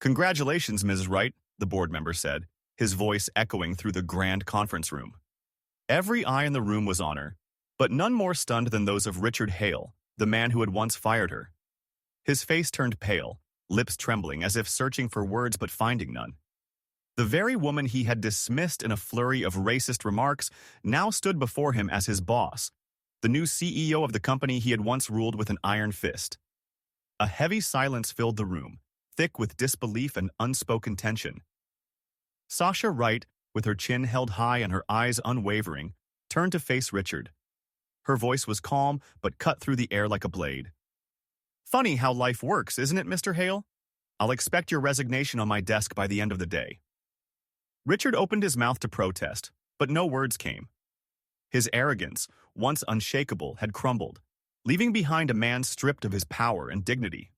Congratulations, Ms. Wright, the board member said, his voice echoing through the grand conference room. Every eye in the room was on her, but none more stunned than those of Richard Hale, the man who had once fired her. His face turned pale, lips trembling as if searching for words but finding none. The very woman he had dismissed in a flurry of racist remarks now stood before him as his boss, the new CEO of the company he had once ruled with an iron fist. A heavy silence filled the room, thick with disbelief and unspoken tension. Sasha Wright, with her chin held high and her eyes unwavering, turned to face Richard. Her voice was calm but cut through the air like a blade. "Funny how life works, isn't it, Mr. Hale? I'll expect your resignation on my desk by the end of the day." Richard opened his mouth to protest, but no words came. His arrogance, once unshakable, had crumbled, leaving behind a man stripped of his power and dignity.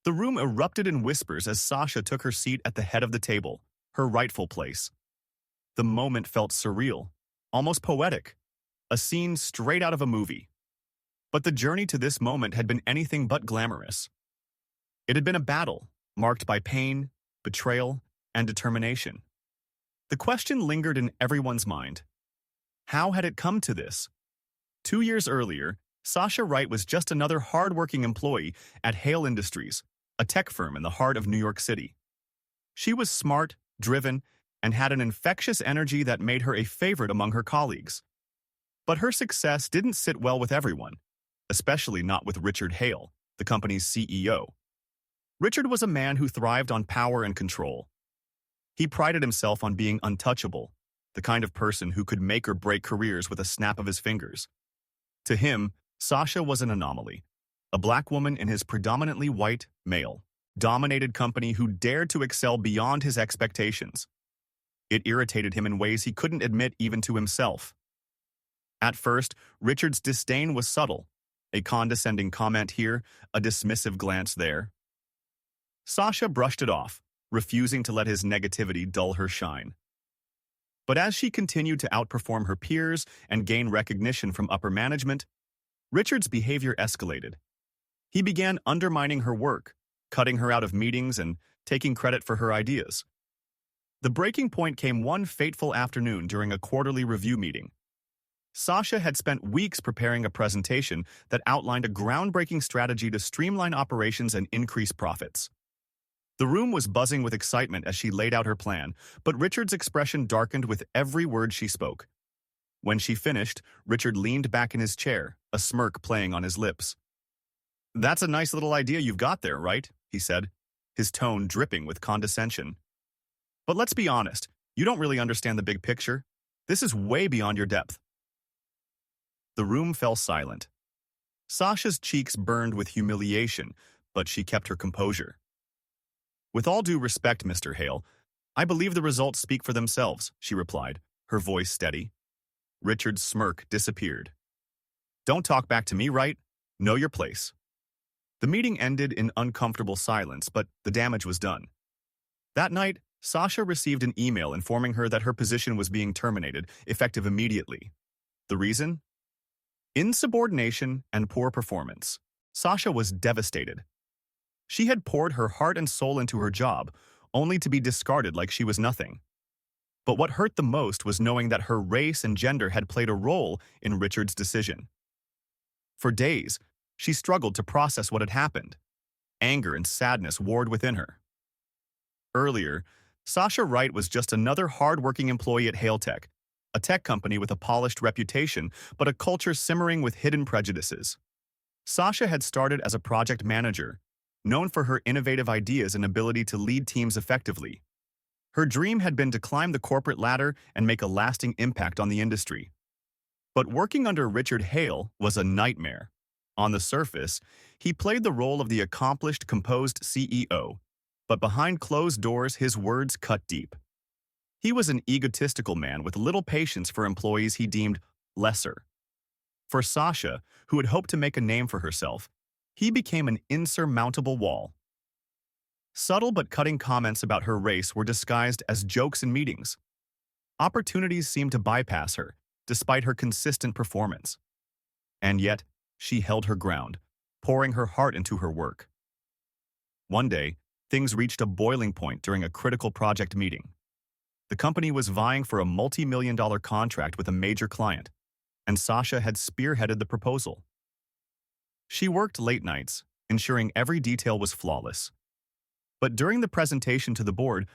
The room erupted in whispers as Sasha took her seat at the head of the table, her rightful place. The moment felt surreal, almost poetic, a scene straight out of a movie. But the journey to this moment had been anything but glamorous. It had been a battle, marked by pain, betrayal, and determination. The question lingered in everyone's mind. How had it come to this? 2 years earlier, Sasha Wright was just another hard-working employee at Hale Industries, a tech firm in the heart of New York City. She was smart, driven, and had an infectious energy that made her a favorite among her colleagues. But her success didn't sit well with everyone, especially not with Richard Hale, the company's CEO. Richard was a man who thrived on power and control. He prided himself on being untouchable, the kind of person who could make or break careers with a snap of his fingers. To him, Sasha was an anomaly, a black woman in his predominantly white, male-dominated company who dared to excel beyond his expectations. It irritated him in ways he couldn't admit even to himself. At first, Richard's disdain was subtle, a condescending comment here, a dismissive glance there. Sasha brushed it off, refusing to let his negativity dull her shine. But as she continued to outperform her peers and gain recognition from upper management, Richard's behavior escalated. He began undermining her work, cutting her out of meetings and taking credit for her ideas. The breaking point came one fateful afternoon during a quarterly review meeting. Sasha had spent weeks preparing a presentation that outlined a groundbreaking strategy to streamline operations and increase profits. The room was buzzing with excitement as she laid out her plan, but Richard's expression darkened with every word she spoke. When she finished, Richard leaned back in his chair, a smirk playing on his lips. "That's a nice little idea you've got there, right?" he said, his tone dripping with condescension. "But let's be honest, you don't really understand the big picture. This is way beyond your depth." The room fell silent. Sasha's cheeks burned with humiliation, but she kept her composure. "With all due respect, Mr. Hale, I believe the results speak for themselves," she replied, her voice steady. Richard's smirk disappeared. "Don't talk back to me, right? Know your place." The meeting ended in uncomfortable silence, but the damage was done. That night, Sasha received an email informing her that her position was being terminated, effective immediately. The reason? Insubordination and poor performance. Sasha was devastated. She had poured her heart and soul into her job, only to be discarded like she was nothing. But what hurt the most was knowing that her race and gender had played a role in Richard's decision. For days, she struggled to process what had happened. Anger and sadness warred within her. Earlier, Sasha Wright was just another hard-working employee at HaleTech, a tech company with a polished reputation, but a culture simmering with hidden prejudices. Sasha had started as a project manager, known for her innovative ideas and ability to lead teams effectively. Her dream had been to climb the corporate ladder and make a lasting impact on the industry. But working under Richard Hale was a nightmare. On the surface, he played the role of the accomplished, composed CEO, but behind closed doors, his words cut deep. He was an egotistical man with little patience for employees he deemed lesser. For Sasha, who had hoped to make a name for herself, he became an insurmountable wall. Subtle but cutting comments about her race were disguised as jokes in meetings. Opportunities seemed to bypass her, despite her consistent performance. And yet, she held her ground, pouring her heart into her work. One day, things reached a boiling point during a critical project meeting. The company was vying for a multi-million-dollar contract with a major client, and Sasha had spearheaded the proposal. She worked late nights, ensuring every detail was flawless. But during the presentation to the board,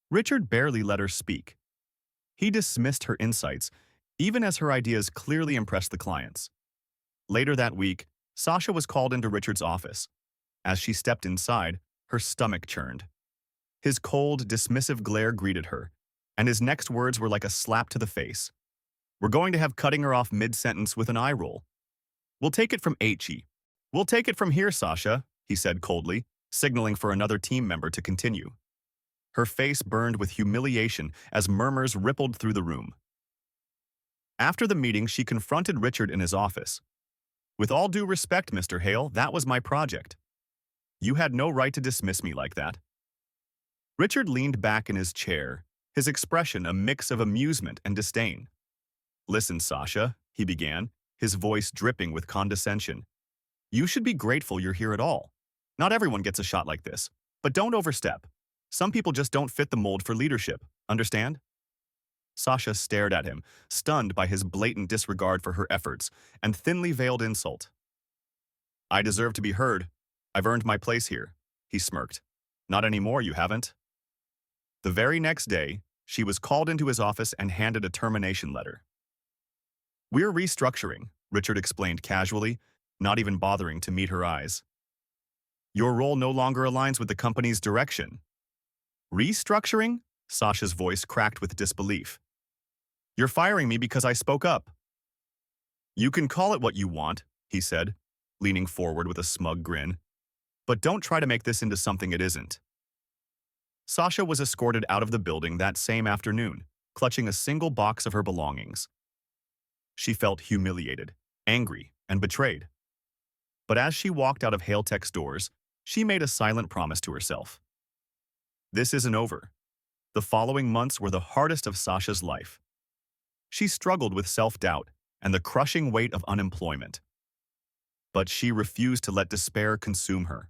Richard barely let her speak. He dismissed her insights, even as her ideas clearly impressed the clients. Later that week, Sasha was called into Richard's office. As she stepped inside, her stomach churned. His cold, dismissive glare greeted her, and his next words were like a slap to the face. "We're going to have cutting her off mid-sentence with an eye roll. We'll take it from H.E. We'll take it from here, Sasha," he said coldly, signaling for another team member to continue. Her face burned with humiliation as murmurs rippled through the room. After the meeting, she confronted Richard in his office. "With all due respect, Mr. Hale, that was my project. You had no right to dismiss me like that." Richard leaned back in his chair, his expression a mix of amusement and disdain. "Listen, Sasha," he began, his voice dripping with condescension. "You should be grateful you're here at all. Not everyone gets a shot like this, but don't overstep. Some people just don't fit the mold for leadership, understand?" Sasha stared at him, stunned by his blatant disregard for her efforts and thinly veiled insult. "I deserve to be heard. I've earned my place here," he smirked. "Not anymore, you haven't." The very next day, she was called into his office and handed a termination letter. "We're restructuring," Richard explained casually, not even bothering to meet her eyes. "Your role no longer aligns with the company's direction." "Restructuring?" Sasha's voice cracked with disbelief. "You're firing me because I spoke up." "You can call it what you want," he said, leaning forward with a smug grin. "But don't try to make this into something it isn't." Sasha was escorted out of the building that same afternoon, clutching a single box of her belongings. She felt humiliated, angry, and betrayed. But as she walked out of HaleTech's doors, she made a silent promise to herself. This isn't over. The following months were the hardest of Sasha's life. She struggled with self-doubt and the crushing weight of unemployment. But she refused to let despair consume her.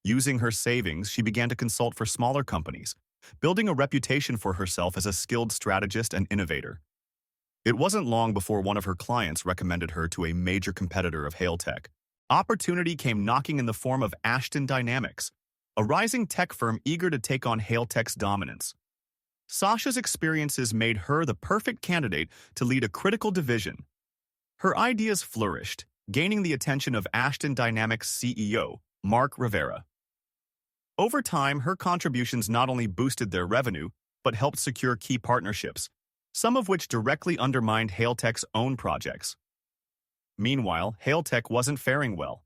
Using her savings, she began to consult for smaller companies, building a reputation for herself as a skilled strategist and innovator. It wasn't long before one of her clients recommended her to a major competitor of HaleTech. Opportunity came knocking in the form of Ashton Dynamics, a rising tech firm eager to take on HaleTech's dominance. Sasha's experiences made her the perfect candidate to lead a critical division. Her ideas flourished, gaining the attention of Ashton Dynamics' CEO, Mark Rivera. Over time, her contributions not only boosted their revenue, but helped secure key partnerships, some of which directly undermined HaleTech's own projects. Meanwhile, HaleTech wasn't faring well.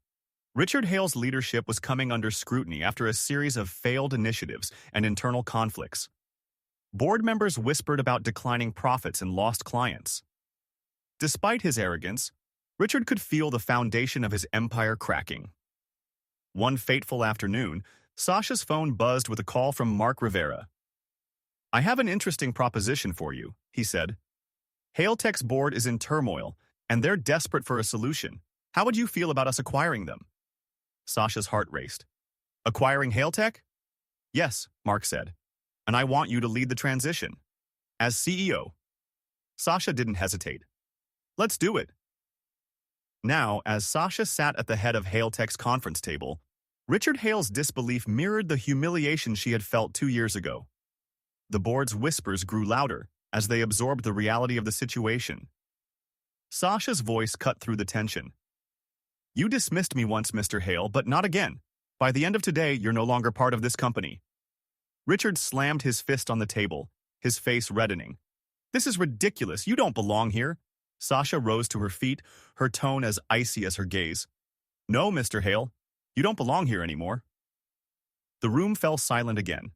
Richard Hale's leadership was coming under scrutiny after a series of failed initiatives and internal conflicts. Board members whispered about declining profits and lost clients. Despite his arrogance, Richard could feel the foundation of his empire cracking. One fateful afternoon, Sasha's phone buzzed with a call from Mark Rivera. "I have an interesting proposition for you," he said. "HaleTech's board is in turmoil, and they're desperate for a solution. How would you feel about us acquiring them?" Sasha's heart raced. "Acquiring HaleTech?" "Yes," Mark said. "And I want you to lead the transition. As CEO." Sasha didn't hesitate. "Let's do it." Now, as Sasha sat at the head of HaleTech's conference table, Richard Hale's disbelief mirrored the humiliation she had felt 2 years ago. The board's whispers grew louder as they absorbed the reality of the situation. Sasha's voice cut through the tension. "You dismissed me once, Mr. Hale, but not again. By the end of today, you're no longer part of this company." Richard slammed his fist on the table, his face reddening. "This is ridiculous. You don't belong here." Sasha rose to her feet, her tone as icy as her gaze. "No, Mr. Hale, you don't belong here anymore." The room fell silent again.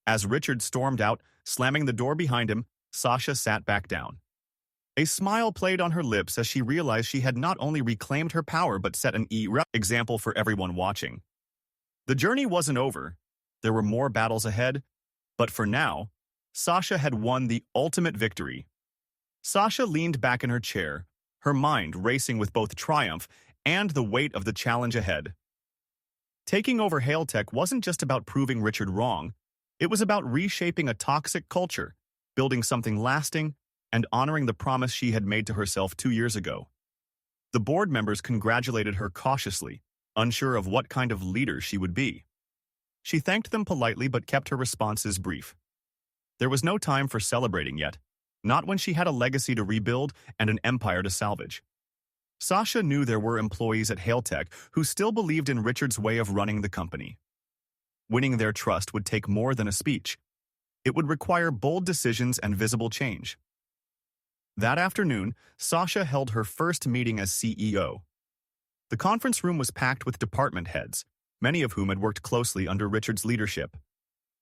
As Richard stormed out, slamming the door behind him, Sasha sat back down. A smile played on her lips as she realized she had not only reclaimed her power but set an example for everyone watching. The journey wasn't over. There were more battles ahead, but for now, Sasha had won the ultimate victory. Sasha leaned back in her chair, her mind racing with both triumph and the weight of the challenge ahead. Taking over HaleTech wasn't just about proving Richard wrong. It was about reshaping a toxic culture, building something lasting, and honoring the promise she had made to herself 2 years ago. The board members congratulated her cautiously, unsure of what kind of leader she would be. She thanked them politely but kept her responses brief. There was no time for celebrating yet, not when she had a legacy to rebuild and an empire to salvage. Sasha knew there were employees at HaleTech who still believed in Richard's way of running the company. Winning their trust would take more than a speech. It would require bold decisions and visible change. That afternoon, Sasha held her first meeting as CEO. The conference room was packed with department heads, many of whom had worked closely under Richard's leadership.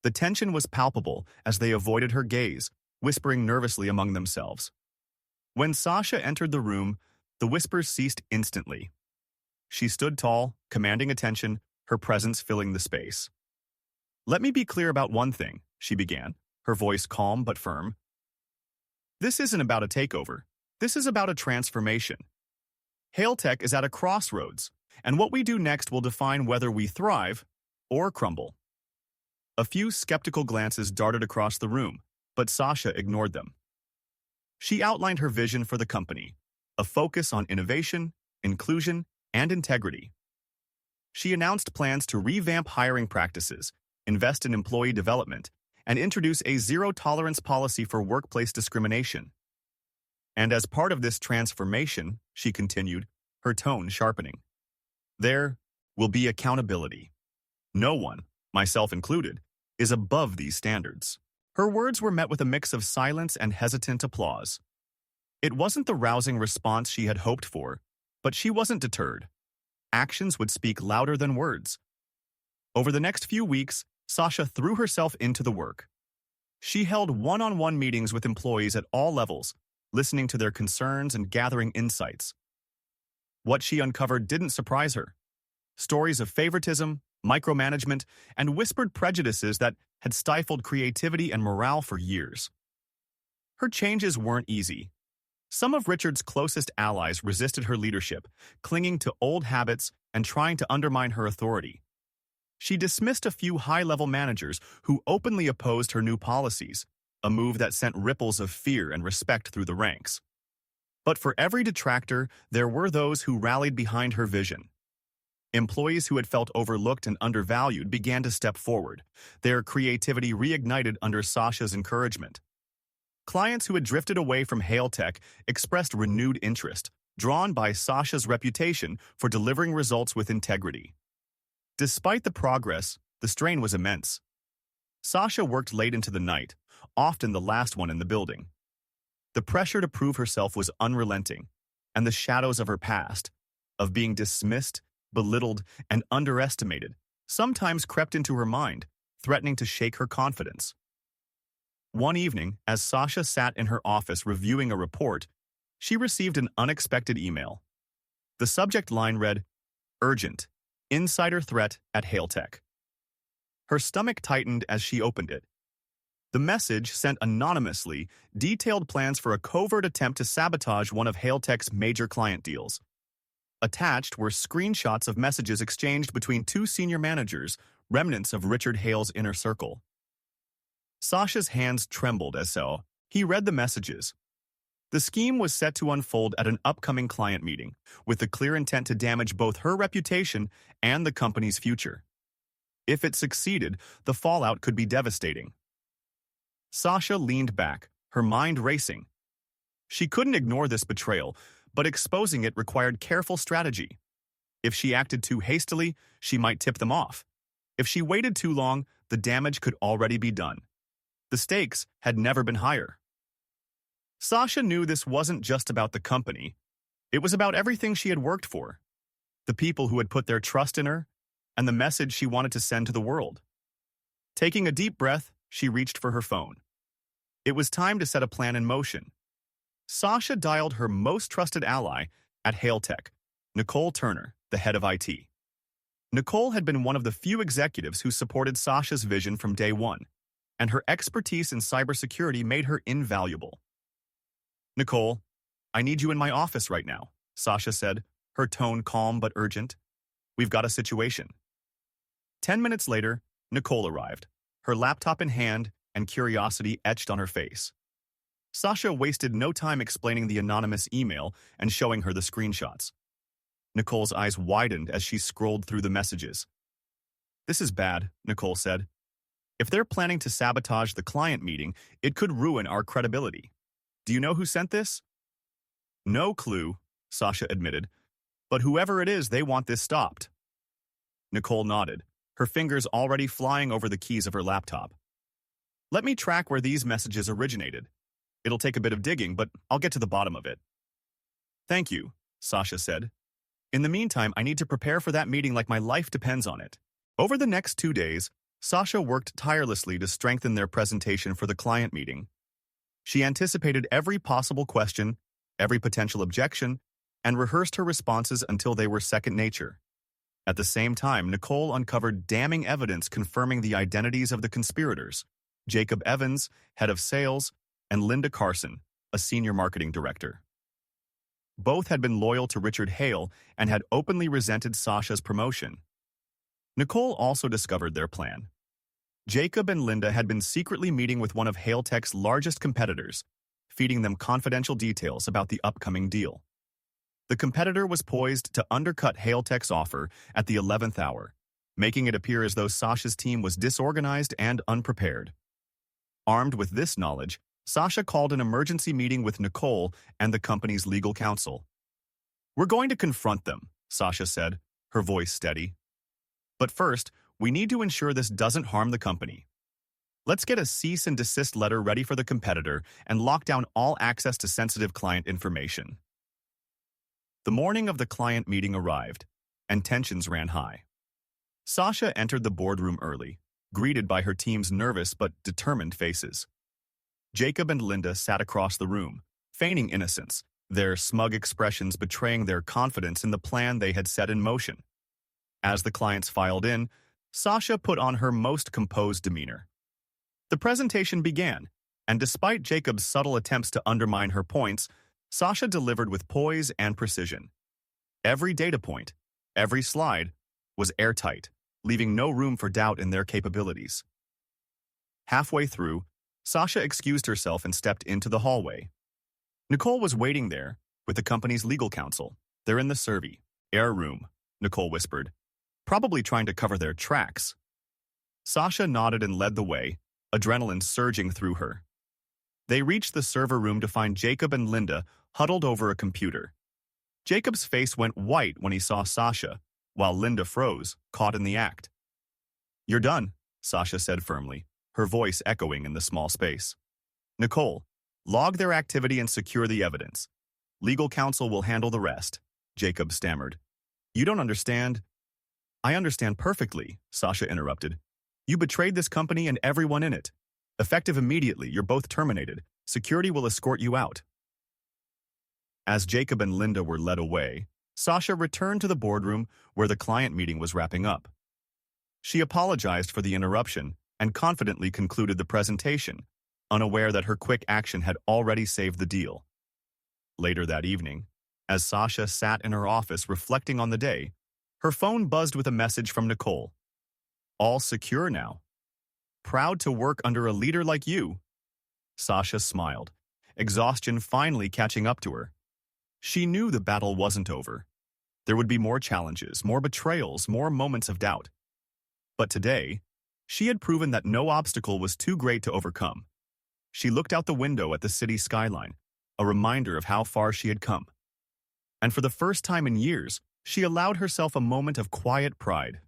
The tension was palpable as they avoided her gaze, whispering nervously among themselves. When Sasha entered the room, the whispers ceased instantly. She stood tall, commanding attention, her presence filling the space. "Let me be clear about one thing," she began, her voice calm but firm. "This isn't about a takeover. This is about a transformation. HaleTech is at a crossroads, and what we do next will define whether we thrive or crumble." A few skeptical glances darted across the room, but Sasha ignored them. She outlined her vision for the company, a focus on innovation, inclusion, and integrity. She announced plans to revamp hiring practices, invest in employee development, and introduce a zero-tolerance policy for workplace discrimination. And as part of this transformation, she continued, her tone sharpening, there will be accountability. No one, myself included, is above these standards. Her words were met with a mix of silence and hesitant applause. It wasn't the rousing response she had hoped for, but she wasn't deterred. Actions would speak louder than words. Over the next few weeks, Sasha threw herself into the work. She held one-on-one meetings with employees at all levels, listening to their concerns and gathering insights. What she uncovered didn't surprise her. Stories of favoritism, micromanagement, and whispered prejudices that had stifled creativity and morale for years. Her changes weren't easy. Some of Richard's closest allies resisted her leadership, clinging to old habits and trying to undermine her authority. She dismissed a few high-level managers who openly opposed her new policies, a move that sent ripples of fear and respect through the ranks. But for every detractor, there were those who rallied behind her vision. Employees who had felt overlooked and undervalued began to step forward, their creativity reignited under Sasha's encouragement. Clients who had drifted away from HaleTech expressed renewed interest, drawn by Sasha's reputation for delivering results with integrity. Despite the progress, the strain was immense. Sasha worked late into the night, often the last one in the building. The pressure to prove herself was unrelenting, and the shadows of her past, of being dismissed, belittled, and underestimated, sometimes crept into her mind, threatening to shake her confidence. One evening, as Sasha sat in her office reviewing a report, she received an unexpected email. The subject line read, "Urgent, insider threat at HaleTech." Her stomach tightened as she opened it. The message, sent anonymously, detailed plans for a covert attempt to sabotage one of HaleTech's major client deals. Attached were screenshots of messages exchanged between two senior managers, remnants of Richard Hale's inner circle. Sasha's hands trembled as he read the messages. The scheme was set to unfold at an upcoming client meeting, with the clear intent to damage both her reputation and the company's future. If it succeeded, the fallout could be devastating. Sasha leaned back, her mind racing. She couldn't ignore this betrayal, but exposing it required careful strategy. If she acted too hastily, she might tip them off. If she waited too long, the damage could already be done. The stakes had never been higher. Sasha knew this wasn't just about the company. It was about everything she had worked for, the people who had put their trust in her, and the message she wanted to send to the world. Taking a deep breath, she reached for her phone. It was time to set a plan in motion. Sasha dialed her most trusted ally at HaleTech, Nicole Turner, the head of IT. Nicole had been one of the few executives who supported Sasha's vision from day one, and her expertise in cybersecurity made her invaluable. "Nicole, I need you in my office right now," Sasha said, her tone calm but urgent. "We've got a situation." 10 minutes later, Nicole arrived, her laptop in hand and curiosity etched on her face. Sasha wasted no time explaining the anonymous email and showing her the screenshots. Nicole's eyes widened as she scrolled through the messages. "This is bad," Nicole said. "If they're planning to sabotage the client meeting, it could ruin our credibility. Do you know who sent this?" "No clue," Sasha admitted. "But whoever it is, they want this stopped." Nicole nodded, her fingers already flying over the keys of her laptop. "Let me track where these messages originated. It'll take a bit of digging, but I'll get to the bottom of it." "Thank you," Sasha said. "In the meantime, I need to prepare for that meeting like my life depends on it." Over the next 2 days, Sasha worked tirelessly to strengthen their presentation for the client meeting. She anticipated every possible question, every potential objection, and rehearsed her responses until they were second nature. At the same time, Nicole uncovered damning evidence confirming the identities of the conspirators: Jacob Evans, head of sales, and Linda Carson, a senior marketing director. Both had been loyal to Richard Hale and had openly resented Sasha's promotion. Nicole also discovered their plan. Jacob and Linda had been secretly meeting with one of HaleTech's largest competitors, feeding them confidential details about the upcoming deal. The competitor was poised to undercut HaleTech's offer at the 11th hour, making it appear as though Sasha's team was disorganized and unprepared. Armed with this knowledge, Sasha called an emergency meeting with Nicole and the company's legal counsel. "We're going to confront them," Sasha said, her voice steady. "But first, we need to ensure this doesn't harm the company. Let's get a cease and desist letter ready for the competitor and lock down all access to sensitive client information." The morning of the client meeting arrived, and tensions ran high. Sasha entered the boardroom early, greeted by her team's nervous but determined faces. Jacob and Linda sat across the room, feigning innocence, their smug expressions betraying their confidence in the plan they had set in motion. As the clients filed in, Sasha put on her most composed demeanor. The presentation began, and despite Jacob's subtle attempts to undermine her points, Sasha delivered with poise and precision. Every data point, every slide, was airtight, leaving no room for doubt in their capabilities. Halfway through, Sasha excused herself and stepped into the hallway. Nicole was waiting there, with the company's legal counsel. "They're in the survey air room," Nicole whispered, "probably trying to cover their tracks." Sasha nodded and led the way, adrenaline surging through her. They reached the server room to find Jacob and Linda huddled over a computer. Jacob's face went white when he saw Sasha, while Linda froze, caught in the act. "You're done," Sasha said firmly, her voice echoing in the small space. "Nicole, log their activity and secure the evidence. Legal counsel will handle the rest," Jacob stammered. "You don't understand." "I understand perfectly," Sasha interrupted. "You betrayed this company and everyone in it. Effective immediately, you're both terminated. Security will escort you out." As Jacob and Linda were led away, Sasha returned to the boardroom where the client meeting was wrapping up. She apologized for the interruption and confidently concluded the presentation, unaware that her quick action had already saved the deal. Later that evening, as Sasha sat in her office reflecting on the day, her phone buzzed with a message from Nicole. "All secure now. Proud to work under a leader like you." Sasha smiled, exhaustion finally catching up to her. She knew the battle wasn't over. There would be more challenges, more betrayals, more moments of doubt. But today, she had proven that no obstacle was too great to overcome. She looked out the window at the city skyline, a reminder of how far she had come. And for the first time in years, she allowed herself a moment of quiet pride.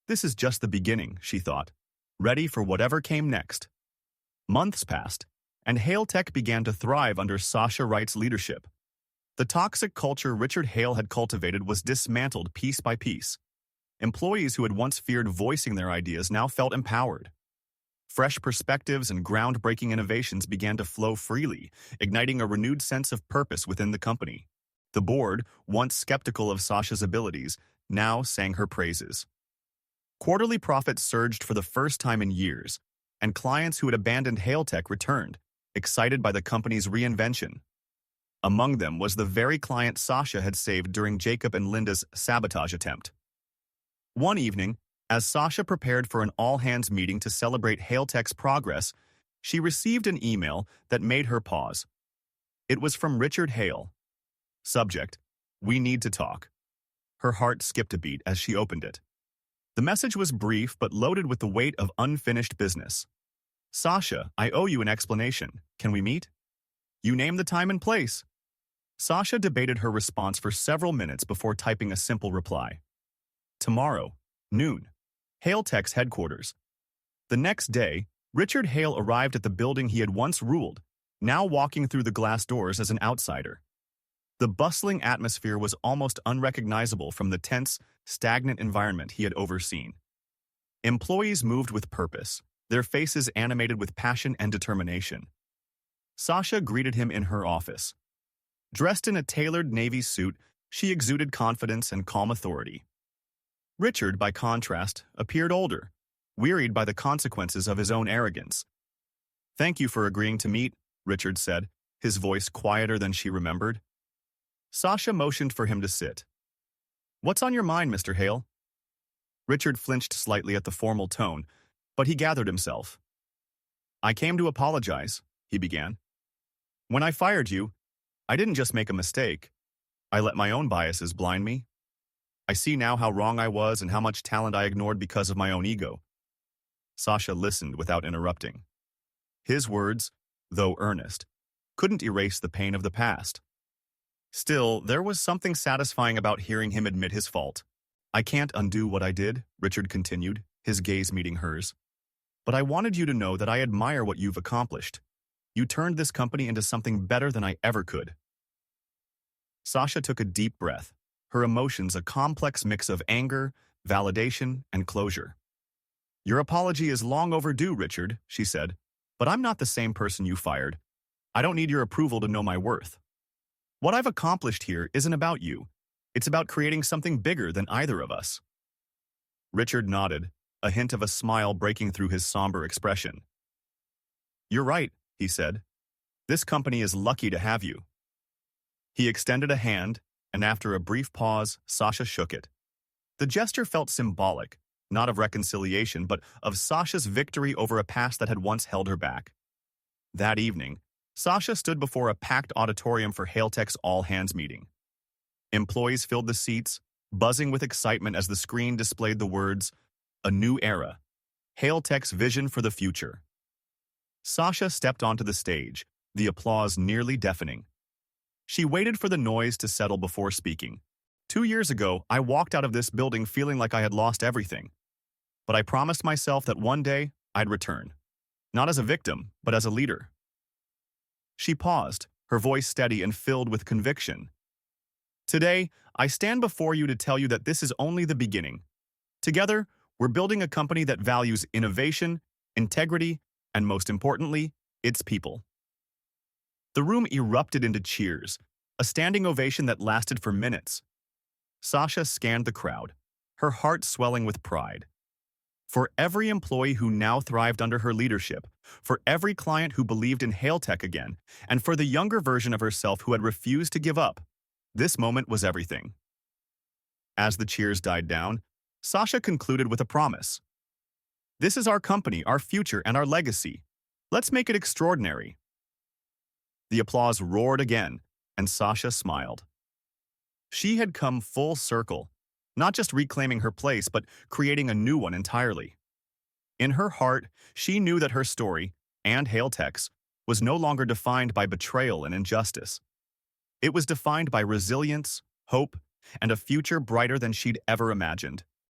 This is just the beginning, she thought, ready for whatever came next. Months passed, and HaleTech began to thrive under Sasha Wright's leadership. The toxic culture Richard Hale had cultivated was dismantled piece by piece. Employees who had once feared voicing their ideas now felt empowered. Fresh perspectives and groundbreaking innovations began to flow freely, igniting a renewed sense of purpose within the company. The board, once skeptical of Sasha's abilities, now sang her praises. Quarterly profits surged for the first time in years, and clients who had abandoned HaleTech returned, excited by the company's reinvention. Among them was the very client Sasha had saved during Jacob and Linda's sabotage attempt. One evening, As Sasha prepared for an all-hands meeting to celebrate HaleTech's progress, she received an email that made her pause. It was from Richard Hale. Subject: "We need to talk." Her heart skipped a beat as she opened it. The message was brief but loaded with the weight of unfinished business. "Sasha, I owe you an explanation. Can we meet?" "You name the time and place." Sasha debated her response for several minutes before typing a simple reply. "Tomorrow, noon. HaleTech's headquarters." The next day, Richard Hale arrived at the building he had once ruled, now walking through the glass doors as an outsider. The bustling atmosphere was almost unrecognizable from the tense, stagnant environment he had overseen. Employees moved with purpose, their faces animated with passion and determination. Sasha greeted him in her office. Dressed in a tailored navy suit, she exuded confidence and calm authority. Richard, by contrast, appeared older, wearied by the consequences of his own arrogance. "Thank you for agreeing to meet," Richard said, his voice quieter than she remembered. Sasha motioned for him to sit. "What's on your mind, Mr. Hale?" Richard flinched slightly at the formal tone, but he gathered himself. "I came to apologize," he began. "When I fired you, I didn't just make a mistake. I let my own biases blind me. I see now how wrong I was and how much talent I ignored because of my own ego." Sasha listened without interrupting. His words, though earnest, couldn't erase the pain of the past. Still, there was something satisfying about hearing him admit his fault. "I can't undo what I did," Richard continued, his gaze meeting hers. "But I wanted you to know that I admire what you've accomplished. You turned this company into something better than I ever could." Sasha took a deep breath, her emotions a complex mix of anger, validation, and closure. "Your apology is long overdue, Richard," she said, "but I'm not the same person you fired. I don't need your approval to know my worth. What I've accomplished here isn't about you. It's about creating something bigger than either of us." Richard nodded, a hint of a smile breaking through his somber expression. "You're right," he said. "This company is lucky to have you." He extended a hand, and after a brief pause, Sasha shook it. The gesture felt symbolic, not of reconciliation, but of Sasha's victory over a past that had once held her back. That evening, Sasha stood before a packed auditorium for HaleTech's all-hands meeting. Employees filled the seats, buzzing with excitement as the screen displayed the words, "A new era. HaleTech's vision for the future." Sasha stepped onto the stage, the applause nearly deafening. She waited for the noise to settle before speaking. "2 years ago, I walked out of this building feeling like I had lost everything. But I promised myself that one day, I'd return. Not as a victim, but as a leader." She paused, her voice steady and filled with conviction. "Today, I stand before you to tell you that this is only the beginning. Together, we're building a company that values innovation, integrity, and most importantly, its people." The room erupted into cheers, a standing ovation that lasted for minutes. Sasha scanned the crowd, her heart swelling with pride. For every employee who now thrived under her leadership, for every client who believed in HaleTech again, and for the younger version of herself who had refused to give up, this moment was everything. As the cheers died down, Sasha concluded with a promise. "This is our company, our future, and our legacy. Let's make it extraordinary." The applause roared again, and Sasha smiled. She had come full circle, not just reclaiming her place, but creating a new one entirely. In her heart, she knew that her story, and HaleTech's, was no longer defined by betrayal and injustice. It was defined by resilience, hope, and a future brighter than she'd ever imagined.